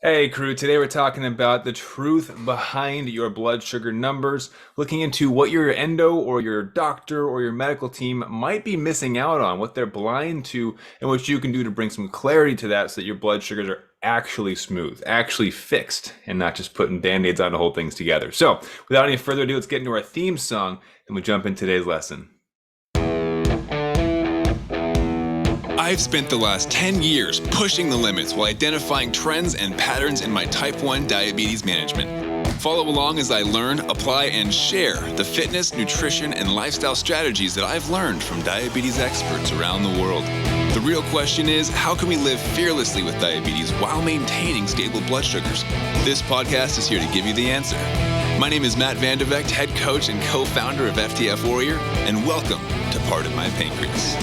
Hey crew, today we're talking about the truth behind your blood sugar numbers, looking into what your endo or your doctor or your medical team might be missing out on, what they're blind to, and what you can do to bring some clarity to that so that your blood sugars are actually smooth, actually fixed, and not just putting band-aids on to hold things together. So, without any further ado, let's get into our theme song and we jump into today's lesson. I've spent the last 10 years pushing the limits while identifying trends and patterns in my type 1 diabetes management. Follow along as I learn, apply, and share the fitness, nutrition, and lifestyle strategies that I've learned from diabetes experts around the world. The real question is, how can we live fearlessly with diabetes while maintaining stable blood sugars? This podcast is here to give you the answer. My name is Matt Vandervecht, head coach and co-founder of FTF Warrior, and welcome to Part of My Pancreas.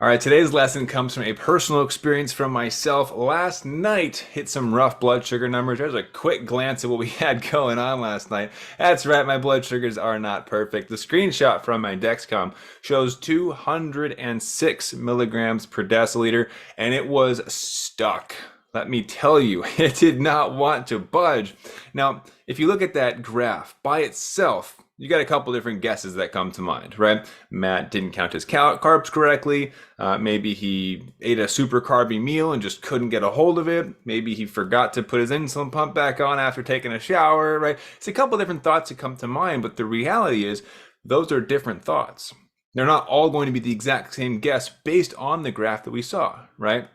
All right, today's lesson comes from a personal experience from myself. Last night hit some rough blood sugar numbers. There's a quick glance at what we had going on last night. That's right, my blood sugars are not perfect. The screenshot from my Dexcom shows 206 milligrams per deciliter, and it was stuck. Let me tell you, it did not want to budge. Now, if you look at that graph by itself, you got a couple different guesses that come to mind, right? Matt didn't count his carbs correctly. Maybe he ate a super carby meal and just couldn't get a hold of it. Maybe he forgot to put his insulin pump back on after taking a shower, right? It's a couple different thoughts that come to mind, but the reality is those are different thoughts. They're not all going to be the exact same guess based on the graph that we saw, right?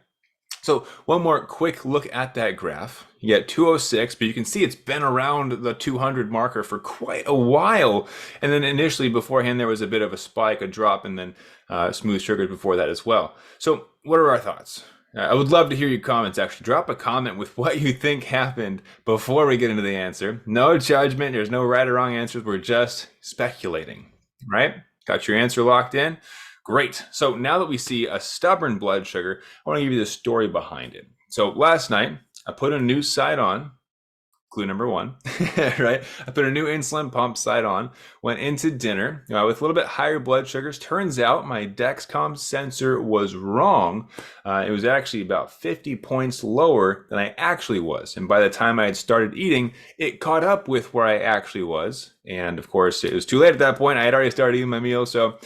So one more quick look at that graph. You get 206, but you can see it's been around the 200 marker for quite a while. And then initially beforehand, there was a bit of a spike, a drop, and then smooth sugars before that as well. So what are our thoughts? I would love to hear your comments. Actually, drop a comment with what you think happened before we get into the answer. No judgment. There's no right or wrong answers. We're just speculating, right? Got your answer locked in? Great. So now that we see a stubborn blood sugar, I want to give you the story behind it. So last night, I put a new side on, clue number one, right? I put a new insulin pump side on, went into dinner with a little bit higher blood sugars. Turns out my Dexcom sensor was wrong. It was actually about 50 points lower than I actually was. And by the time I had started eating, it caught up with where I actually was. And of course, it was too late at that point. I had already started eating my meal. So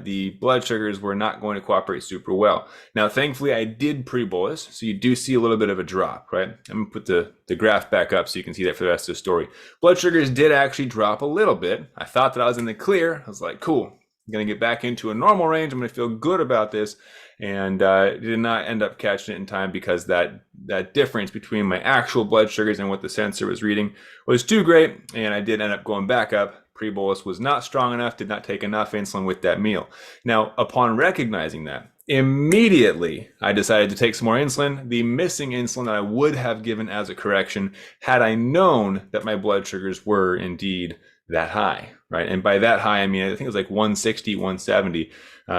the blood sugars were not going to cooperate super well. Now, thankfully, I did pre-bolus, so you do see a little bit of a drop, right? I'm going to put the graph back up so you can see that for the rest of the story. Blood sugars did actually drop a little bit. I thought that I was in the clear. I was like, cool, I'm going to get back into a normal range. I'm going to feel good about this. And did not end up catching it in time because that difference between my actual blood sugars and what the sensor was reading was too great. And I did end up going back up. Pre-bolus was not strong enough, did not take enough insulin with that meal. Now, upon recognizing that, immediately I decided to take some more insulin, the missing insulin that I would have given as a correction had I known that my blood sugars were indeed that high, right? And by that high, I mean, I think it was like 160, 170.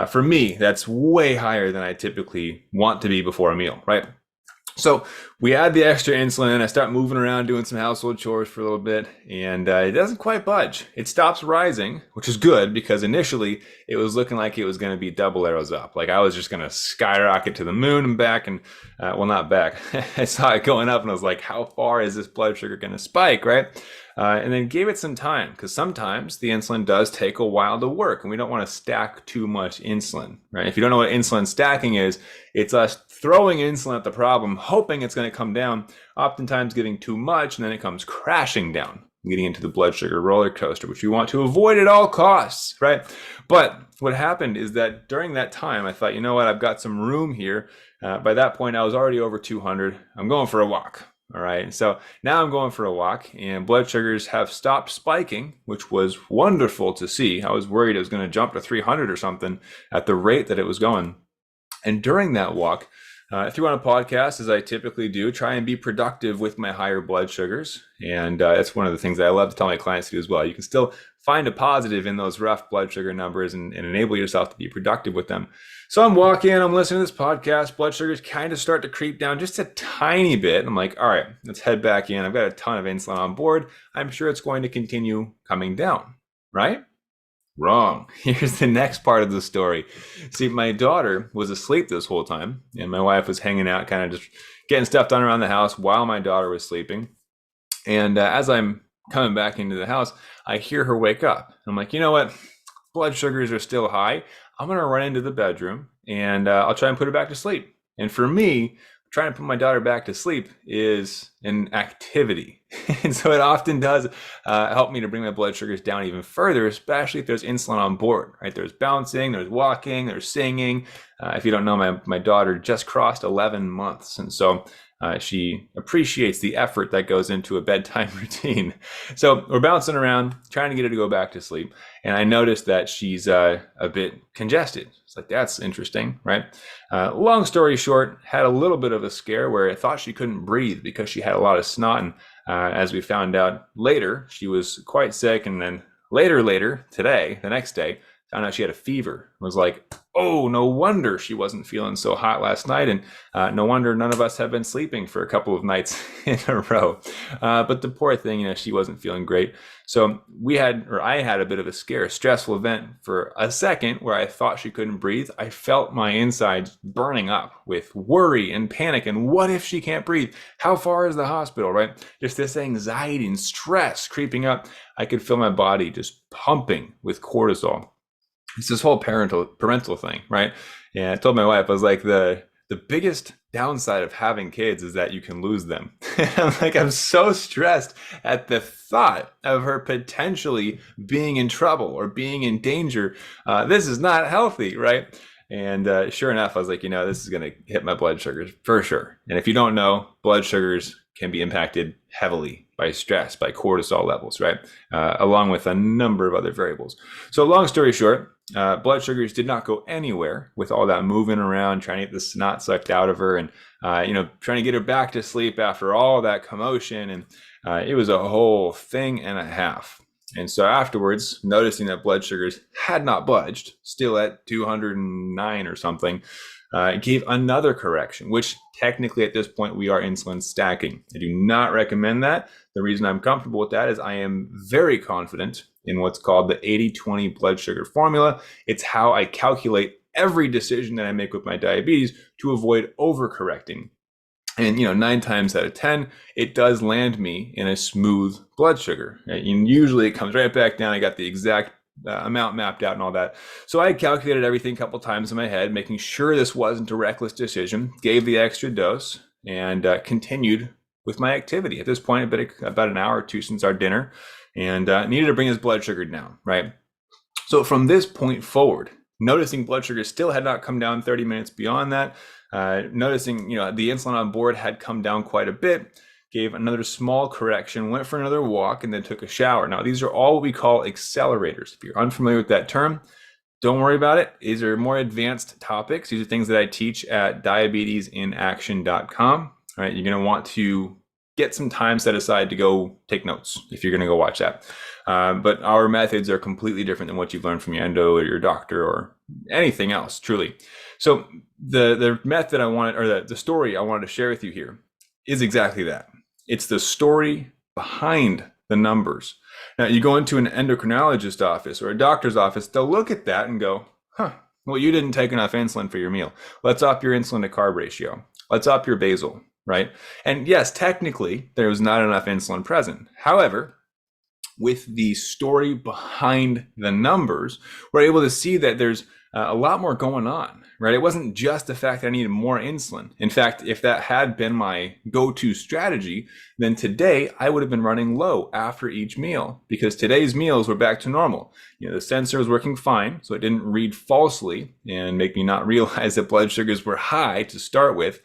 For me, that's way higher than I typically want to be before a meal, right? So we add the extra insulin. I start moving around, doing some household chores for a little bit, and it doesn't quite budge. It stops rising, which is good because initially it was looking like it was going to be double arrows up. Like I was just going to skyrocket to the moon and back, and well, not back. I saw it going up, and I was like, how far is this blood sugar going to spike, right? And then gave it some time because sometimes the insulin does take a while to work, and we don't want to stack too much insulin, right? If you don't know what insulin stacking is, it's us throwing insulin at the problem, hoping it's going to come down, oftentimes getting too much, and then it comes crashing down, getting into the blood sugar roller coaster, which we want to avoid at all costs, right? But what happened is that during that time, I thought, you know what, I've got some room here. By that point, I was already over 200. I'm going for a walk. All right, so now I'm going for a walk and blood sugars have stopped spiking, which was wonderful to see. I was worried it was going to jump to 300 or something at the rate that it was going. And during that walk, I threw on a podcast, as I typically do, try and be productive with my higher blood sugars. And that's one of the things that I love to tell my clients to do as well. You can still find a positive in those rough blood sugar numbers and enable yourself to be productive with them. So I'm walking, I'm listening to this podcast, blood sugars kind of start to creep down just a tiny bit. I'm like, all right, let's head back in. I've got a ton of insulin on board. I'm sure it's going to continue coming down, right? Wrong. Here's the next part of the story. See, my daughter was asleep this whole time, and my wife was hanging out, kind of just getting stuff done around the house while my daughter was sleeping. And as I'm coming back into the house, I hear her wake up. I'm like, you know what? Blood sugars are still high. I'm going to run into the bedroom and I'll try and put her back to sleep. And for me, trying to put my daughter back to sleep is an activity. And so it often does help me to bring my blood sugars down even further, especially if there's insulin on board, right? There's bouncing, there's walking, there's singing. If you don't know, my daughter just crossed 11 months. And so she appreciates the effort that goes into a bedtime routine. So we're bouncing around, trying to get her to go back to sleep. And I noticed that she's a bit congested. It's like, that's interesting, right? Long story short, had a little bit of a scare where I thought she couldn't breathe because she had a lot of snot. And as we found out later, she was quite sick. And then later today, the next day, found out she had a fever. It was like, oh, no wonder she wasn't feeling so hot last night. And no wonder none of us have been sleeping for a couple of nights in a row. But the poor thing, she wasn't feeling great. So I had a bit of a scare, stressful event for a second where I thought she couldn't breathe. I felt my insides burning up with worry and panic. And what if she can't breathe? How far is the hospital, right? Just this anxiety and stress creeping up. I could feel my body just pumping with cortisol. It's this whole parental thing, right? And I told my wife, I was like, the biggest downside of having kids is that you can lose them. I'm so stressed at the thought of her potentially being in trouble or being in danger. This is not healthy, right? And sure enough, I was like, this is going to hit my blood sugars for sure. And if you don't know, blood sugars can be impacted heavily by stress, by cortisol levels, right? Along with a number of other variables. So long story short, blood sugars did not go anywhere with all that moving around, trying to get the snot sucked out of her and, trying to get her back to sleep after all that commotion. And it was a whole thing and a half. And so afterwards, noticing that blood sugars had not budged, still at 209 or something, gave another correction, which technically at this point we are insulin stacking. I do not recommend that. The reason I'm comfortable with that is I am very confident in what's called the 80/20 blood sugar formula. It's how I calculate every decision that I make with my diabetes to avoid overcorrecting. And 9 times out of 10, it does land me in a smooth blood sugar. And usually it comes right back down. I got the exact amount mapped out and all that. So I calculated everything a couple times in my head, making sure this wasn't a reckless decision, gave the extra dose, and continued with my activity. At this point, about an hour or two since our dinner, and needed to bring his blood sugar down, right? So from this point forward, noticing blood sugar still had not come down 30 minutes beyond that, noticing, the insulin on board had come down quite a bit, gave another small correction, went for another walk, and then took a shower. Now, these are all what we call accelerators. If you're unfamiliar with that term, don't worry about it. These are more advanced topics. These are things that I teach at diabetesinaction.com. All right, you're going to want to get some time set aside to go take notes if you're going to go watch that. But our methods are completely different than what you've learned from your endo or your doctor or anything else, truly. So the method the story I wanted to share with you here is exactly that. It's the story behind the numbers. Now, you go into an endocrinologist office or a doctor's office, they'll look at that and go, well, you didn't take enough insulin for your meal. Let's up your insulin to carb ratio. Let's up your basal, right? And yes, technically, there was not enough insulin present. However, with the story behind the numbers, we're able to see that there's a lot more going on, right? It wasn't just the fact that I needed more insulin. In fact, if that had been my go-to strategy, then today I would have been running low after each meal because today's meals were back to normal. The sensor was working fine, so it didn't read falsely and make me not realize that blood sugars were high to start with.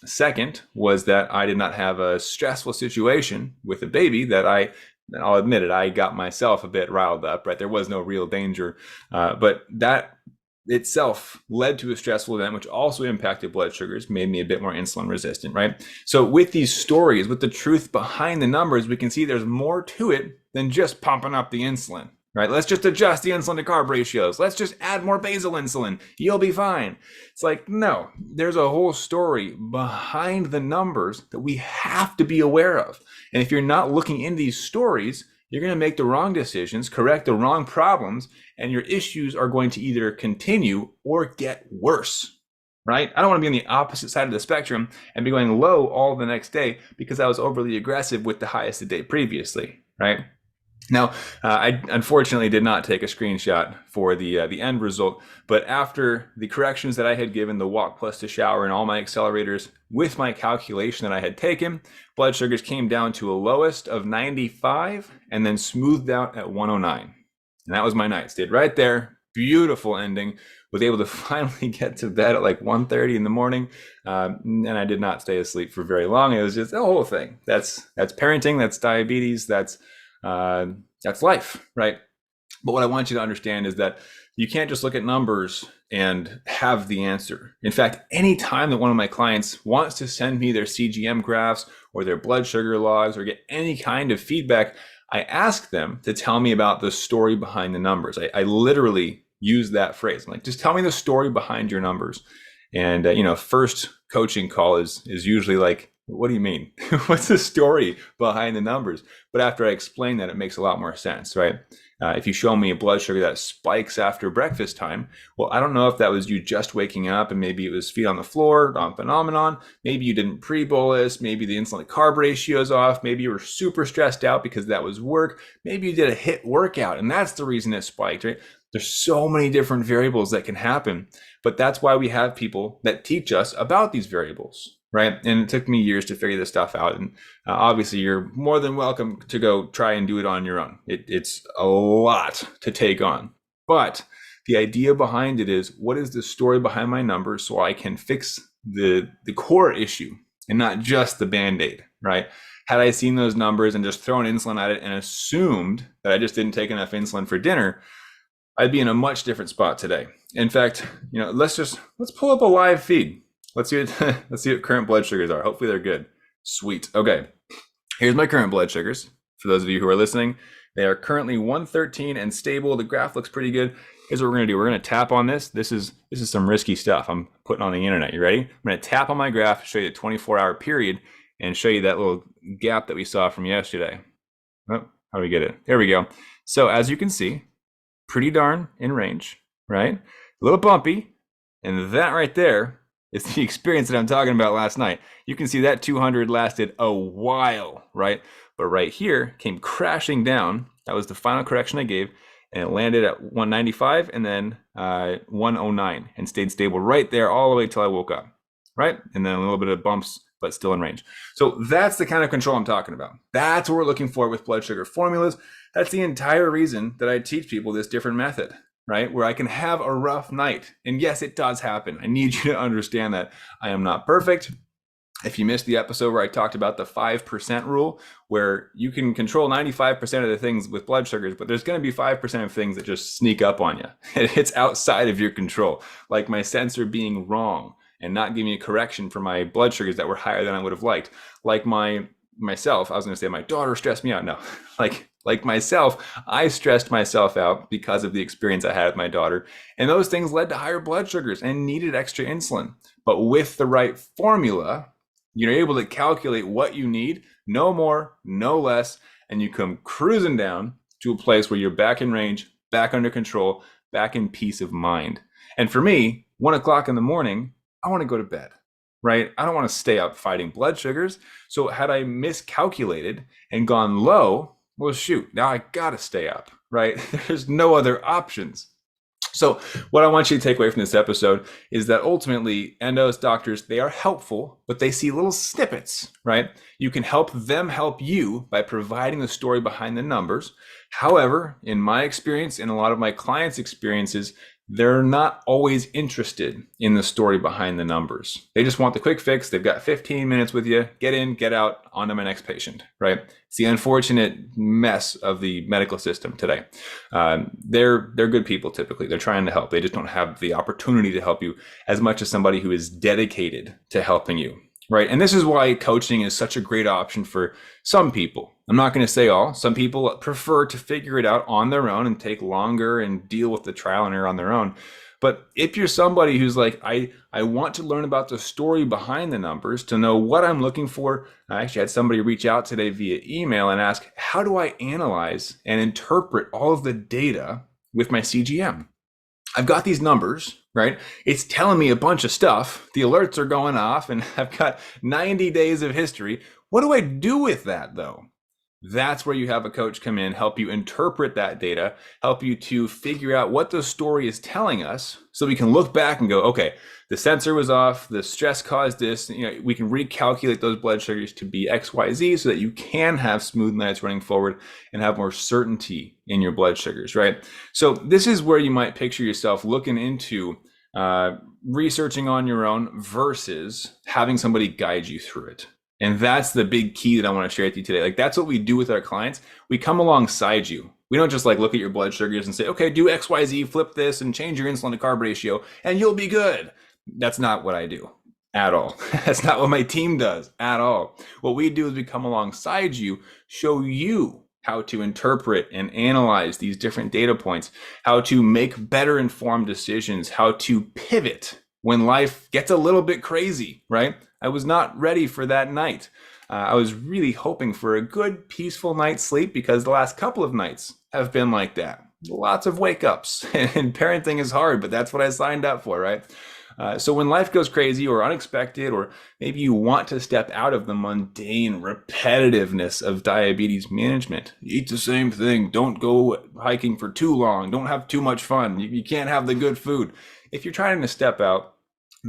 Second was that I did not have a stressful situation with a baby that I'll admit it, I got myself a bit riled up, right? There was no real danger, but that itself led to a stressful event, which also impacted blood sugars, made me a bit more insulin resistant, right? So with these stories, with the truth behind the numbers, we can see there's more to it than just pumping up the insulin, right? Let's just adjust the insulin to carb ratios. Let's just add more basal insulin. You'll be fine. It's like, no, there's a whole story behind the numbers that we have to be aware of. And if you're not looking in these stories, you're going to make the wrong decisions, correct the wrong problems, and your issues are going to either continue or get worse, right? I don't want to be on the opposite side of the spectrum and be going low all the next day because I was overly aggressive with the highest the day previously, right? Now, I unfortunately did not take a screenshot for the end result, but after the corrections that I had given, the walk plus the shower and all my accelerators with my calculation that I had taken, blood sugars came down to a lowest of 95 and then smoothed out at 109. And that was my night. Stayed right there. Beautiful ending. Was able to finally get to bed at like 1:30 in the morning, and I did not stay asleep for very long. It was just the whole thing. That's parenting. That's diabetes. That's life, right? But what I want you to understand is that you can't just look at numbers and have the answer. In fact, any time that one of my clients wants to send me their CGM graphs or their blood sugar logs or get any kind of feedback, I ask them to tell me about the story behind the numbers. I literally use that phrase. I'm like, just tell me the story behind your numbers. And first coaching call is usually like, what do you mean? What's the story behind the numbers? But after I explain that, it makes a lot more sense, right? If you show me a blood sugar that spikes after breakfast time, well, I don't know if that was you just waking up and maybe it was feet on the floor phenomenon. Maybe you didn't pre-bolus. Maybe the insulin to carb ratio is off. Maybe you were super stressed out because that was work. Maybe you did a HIIT workout and that's the reason it spiked, right? There's so many different variables that can happen, but that's why we have people that teach us about these variables, right? And it took me years to figure this stuff out. And obviously you're more than welcome to go try and do it on your own. It's a lot to take on, but the idea behind it is, what is the story behind my numbers so I can fix the core issue and not just the Band-Aid, right? Had I seen those numbers and just thrown insulin at it and assumed that I just didn't take enough insulin for dinner, I'd be in a much different spot today. In fact, let's pull up a live feed. Let's see what current blood sugars are. Hopefully they're good. Sweet. Okay. Here's my current blood sugars. For those of you who are listening, they are currently 113 and stable. The graph looks pretty good. Here's what we're going to do. We're going to tap on this. This is some risky stuff I'm putting on the internet. You ready? I'm going to tap on my graph, show you the 24-hour period, and show you that little gap that we saw from yesterday. Oh, how do we get it? There we go. So as you can see, pretty darn in range, right? A little bumpy. And that right there is the experience that I'm talking about last night. You can see that 200 lasted a while, right? But right here came crashing down. That was the final correction I gave. And it landed at 195 and then 109 and stayed stable right there all the way till I woke up, right? And then a little bit of bumps, but still in range. So that's the kind of control I'm talking about. That's what we're looking for with blood sugar formulas. That's the entire reason that I teach people this different method, right? Where I can have a rough night. And yes, it does happen. I need you to understand that I am not perfect. If you missed the episode where I talked about the 5% rule, where you can control 95% of the things with blood sugars, but there's going to be 5% of things that just sneak up on you. It's outside of your control, like my sensor being wrong and not giving me a correction for my blood sugars that were higher than I would have liked. Like myself, I was going to say my daughter stressed me out. No, like myself, I stressed myself out because of the experience I had with my daughter. And those things led to higher blood sugars and needed extra insulin. But with the right formula, you're able to calculate what you need, no more, no less, and you come cruising down to a place where you're back in range, back under control, back in peace of mind. And for me, 1 o'clock in the morning, I want to go to bed, right? I don't want to stay up fighting blood sugars. So had I miscalculated and gone low, well, shoot, now I got to stay up, right? There's no other options. So what I want you to take away from this episode is that ultimately endos, doctors, they are helpful, but they see little snippets, right? You can help them help you by providing the story behind the numbers. However, in my experience, in a lot of my clients' experiences, they're not always interested in the story behind the numbers. They just want the quick fix. They've got 15 minutes with you. Get in, get out, on to my next patient, right? It's the unfortunate mess of the medical system today. They're good people typically. They're trying to help. They just don't have the opportunity to help you as much as somebody who is dedicated to helping you, right? And this is why coaching is such a great option for some people. I'm not going to say all. Some people prefer to figure it out on their own and take longer and deal with the trial and error on their own. But if you're somebody who's like, I want to learn about the story behind the numbers to know what I'm looking for. I actually had somebody reach out today via email and ask, how do I analyze and interpret all of the data with my CGM? I've got these numbers, right? It's telling me a bunch of stuff. The alerts are going off and I've got 90 days of history. What do I do with that though? That's where you have a coach come in, help you interpret that data, help you to figure out what the story is telling us so we can look back and go, okay, the sensor was off, the stress caused this. We can recalculate those blood sugars to be XYZ so that you can have smooth nights running forward and have more certainty in your blood sugars, right? So this is where you might picture yourself looking into researching on your own versus having somebody guide you through it. And that's the big key that I want to share with you today. Like, that's what we do with our clients. We come alongside you. We don't just like look at your blood sugars and say, okay, do XYZ, flip this and change your insulin to carb ratio and you'll be good. That's not what I do at all. That's not what my team does at all. What we do is we come alongside you, show you how to interpret and analyze these different data points, how to make better informed decisions, how to pivot when life gets a little bit crazy, right? I was not ready for that night. I was really hoping for a good, peaceful night's sleep because the last couple of nights have been like that. Lots of wake ups, and parenting is hard, but that's what I signed up for, right? So when life goes crazy or unexpected, or maybe you want to step out of the mundane repetitiveness of diabetes management, eat the same thing, don't go hiking for too long, don't have too much fun, you can't have the good food. If you're trying to step out,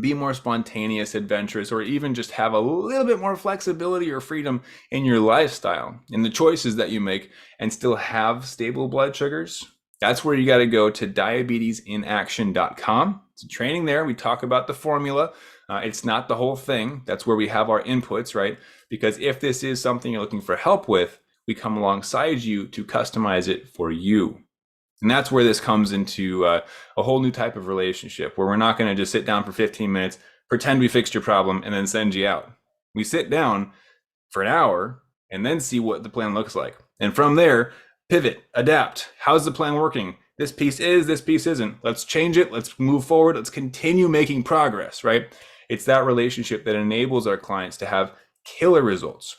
be more spontaneous, adventurous, or even just have a little bit more flexibility or freedom in your lifestyle, in the choices that you make, and still have stable blood sugars, that's where you got to go to diabetesinaction.com. It's a training there. We talk about the formula. It's not the whole thing. That's where we have our inputs, right? Because if this is something you're looking for help with, we come alongside you to customize it for you. And that's where this comes into a whole new type of relationship where we're not going to just sit down for 15 minutes, pretend we fixed your problem, and then send you out. We sit down for an hour and then see what the plan looks like. And from there, pivot, adapt. How's the plan working? This piece is, this piece isn't. Let's change it. Let's move forward. Let's continue making progress, right? It's that relationship that enables our clients to have killer results.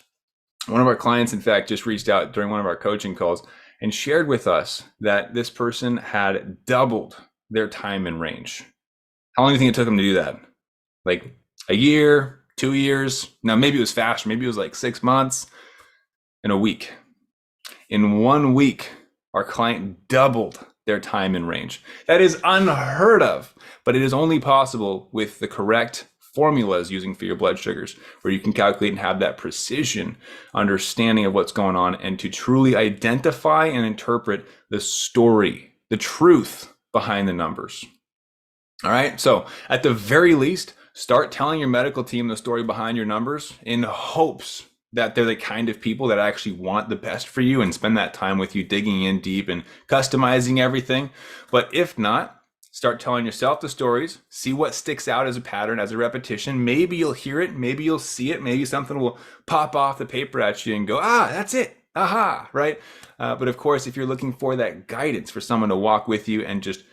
One of our clients, in fact, just reached out during one of our coaching calls and shared with us that this person had doubled their time in range. How long do you think it took them to do that? Like a year, 2 years? Now, maybe it was faster. Maybe it was like 6 months. In a week. In 1 week, our client doubled their time in range. That is unheard of, but it is only possible with the correct formulas using for your blood sugars, where you can calculate and have that precision understanding of what's going on and to truly identify and interpret the story, the truth behind the numbers. All right. So at the very least, start telling your medical team the story behind your numbers in hopes that they're the kind of people that actually want the best for you and spend that time with you digging in deep and customizing everything. But if not, start telling yourself the stories, see what sticks out as a pattern, as a repetition. Maybe you'll hear it, maybe you'll see it, maybe something will pop off the paper at you and go, that's it, aha, right? But of course, if you're looking for that guidance for someone to walk with you and just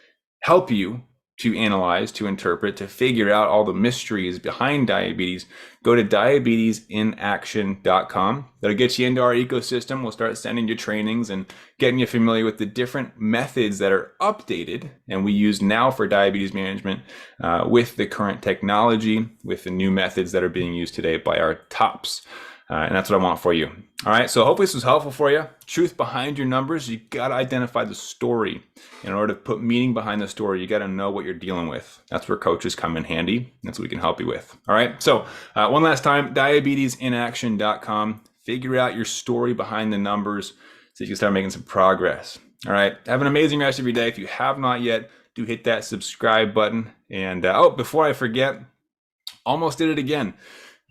help you to analyze, to interpret, to figure out all the mysteries behind diabetes, go to diabetesinaction.com. That'll get you into our ecosystem. We'll start sending you trainings and getting you familiar with the different methods that are updated and we use now for diabetes management with the current technology, with the new methods that are being used today by our tops. And that's what I want for you. All right. So hopefully this was helpful for you. Truth behind your numbers. You got to identify the story. In order to put meaning behind the story, you got to know what you're dealing with. That's where coaches come in handy. That's what we can help you with. All right. So one last time, diabetesinaction.com. Figure out your story behind the numbers so you can start making some progress. All right. Have an amazing rest of your day. If you have not yet, do hit that subscribe button. And before I forget, almost did it again.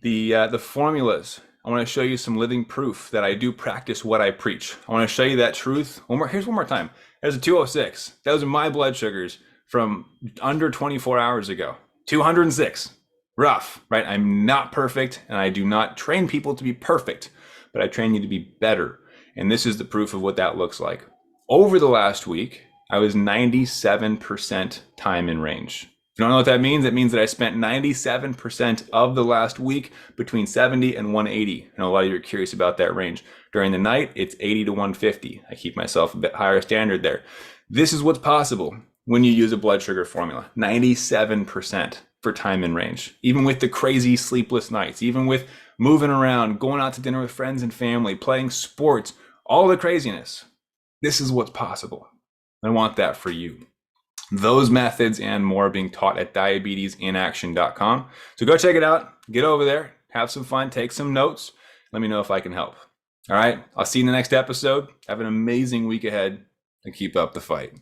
The formulas. I want to show you some living proof that I do practice what I preach. I want to show you that truth. Here's one more time. There's a 206. Those are my blood sugars from under 24 hours ago. 206. Rough, right? I'm not perfect, and I do not train people to be perfect, but I train you to be better. And this is the proof of what that looks like. Over the last week, I was 97% time in range. If you don't know what that means, it means that I spent 97% of the last week between 70 and 180. I know a lot of you are curious about that range. During the night, it's 80 to 150. I keep myself a bit higher standard there. This is what's possible when you use a blood sugar formula. 97% for time in range. Even with the crazy sleepless nights, even with moving around, going out to dinner with friends and family, playing sports, all the craziness. This is what's possible. I want that for you. Those methods and more are being taught at diabetesinaction.com. So go check it out, get over there, have some fun, take some notes. Let me know if I can help. All right, I'll see you in the next episode. Have an amazing week ahead and keep up the fight.